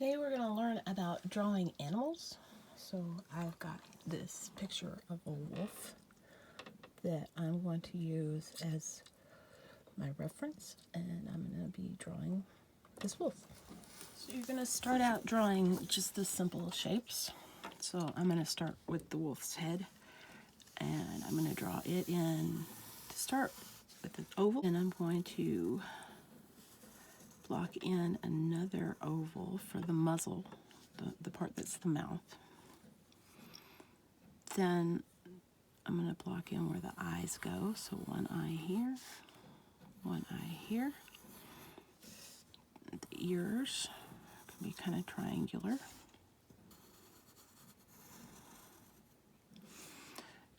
Today we're going to learn about drawing animals. So I've got this picture of a wolf that I'm going to use as my reference, and I'm going to be drawing this wolf. So you're going to start out drawing just the simple shapes. So I'm going to start with the wolf's head, and I'm going to draw it in to start with an oval, and I'm going to block in another oval for the muzzle, the part that's the mouth. Then I'm going to block in where the eyes go, so one eye here, one eye here. The ears can be kind of triangular.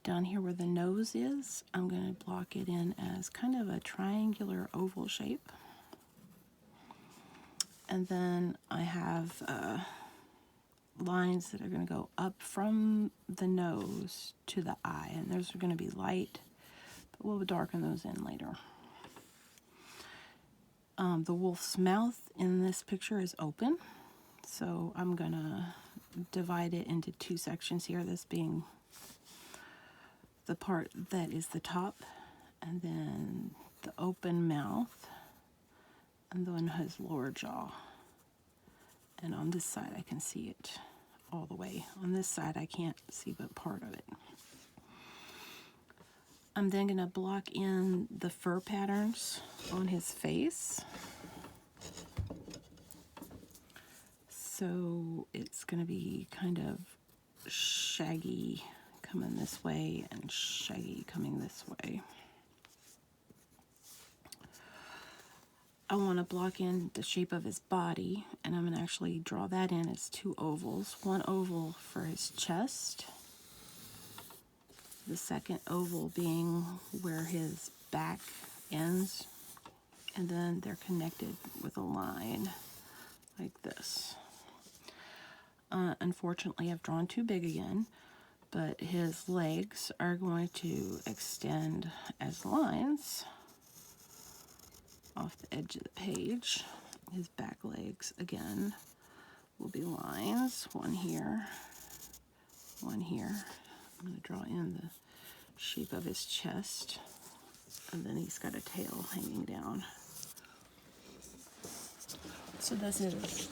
Down here where the nose is, I'm going to block it in as kind of a triangular oval shape. And then I have lines that are going to go up from the nose to the eye, and those are going to be light, but we'll darken those in later. The wolf's mouth in this picture is open, so I'm going to divide it into two sections here, this being the part that is the top, and then the open mouth, and then his lower jaw. And on this side I can see it all the way. On this side I can't see but part of it. I'm then going to block in the fur patterns on his face. So it's going to be kind of shaggy coming this way and shaggy coming this way. I want to block in the shape of his body, and I'm going to actually draw that in as two ovals. One oval for his chest, the second oval being where his back ends, and then they're connected with a line like this. Unfortunately, I've drawn too big again, but his legs are going to extend as lines off the edge of the page. His back legs, again, will be lines. One here, one here. I'm going to draw in the shape of his chest, and then he's got a tail hanging down. So this is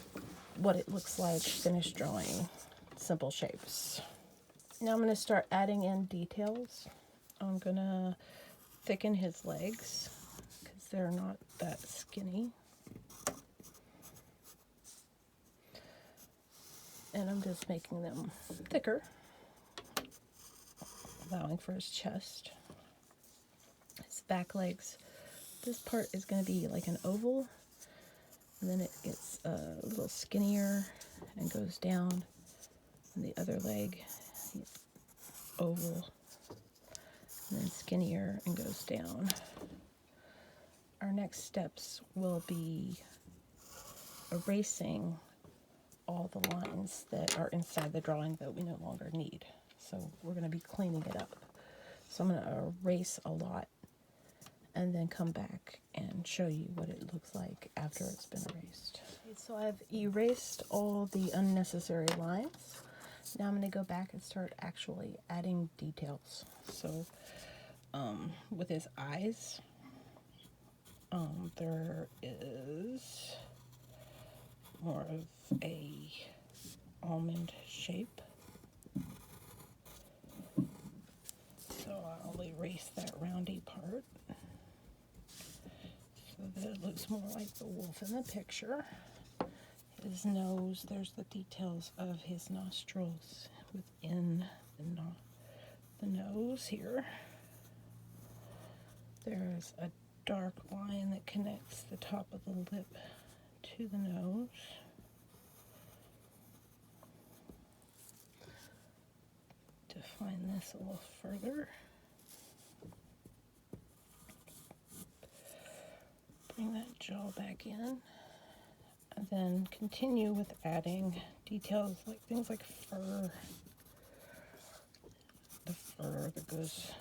what it looks like finished drawing simple shapes. Now I'm going to start adding in details. I'm going to thicken his legs because they're not that skinny. And I'm just making them thicker, allowing for his chest. His back legs, this part is going to be like an oval, and then it gets a little skinnier and goes down, and the other leg, oval, and then skinnier and goes down. Our next steps will be erasing all the lines that are inside the drawing that we no longer need. So we're going to be cleaning it up. So I'm going to erase a lot and then come back and show you what it looks like after it's been erased. Okay, so I've erased all the unnecessary lines. Now I'm going to go back and start actually adding details. So with his eyes, there is more of a almond shape. So I'll erase that roundy part so that it looks more like the wolf in the picture. His nose, there's the details of his nostrils within the nose here. There's a dark line that connects the top of the lip to the nose. Define this a little further. Bring that jaw back in, and then continue with adding details like things like fur. The fur that goes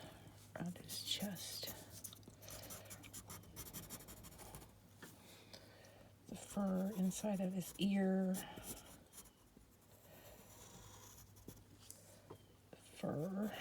around his chest. The fur inside of his ear, fur.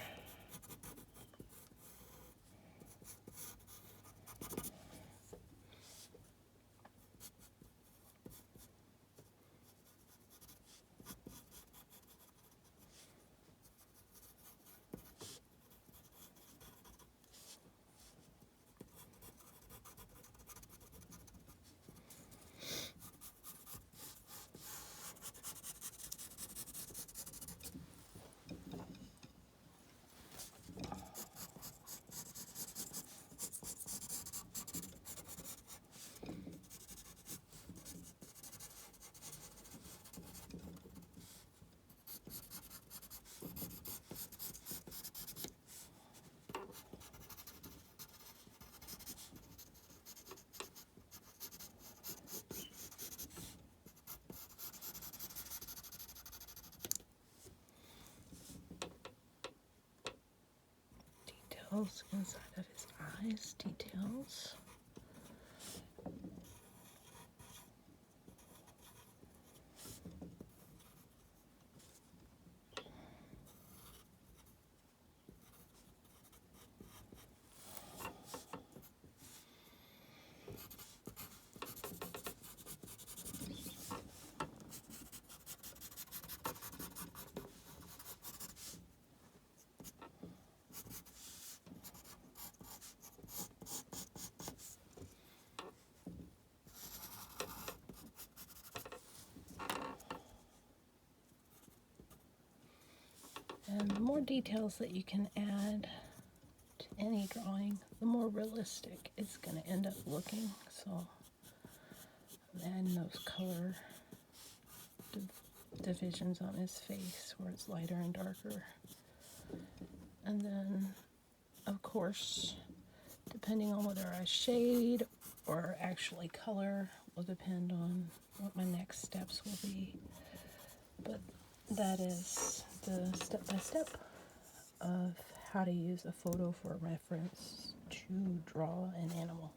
Details inside of his eyes, details. And the more details that you can add to any drawing, the more realistic it's going to end up looking. So I'm adding those color divisions on his face where it's lighter and darker. And then, of course, depending on whether I shade or actually color will depend on what my next steps will be. But that is the step-by-step of how to use a photo for reference to draw an animal.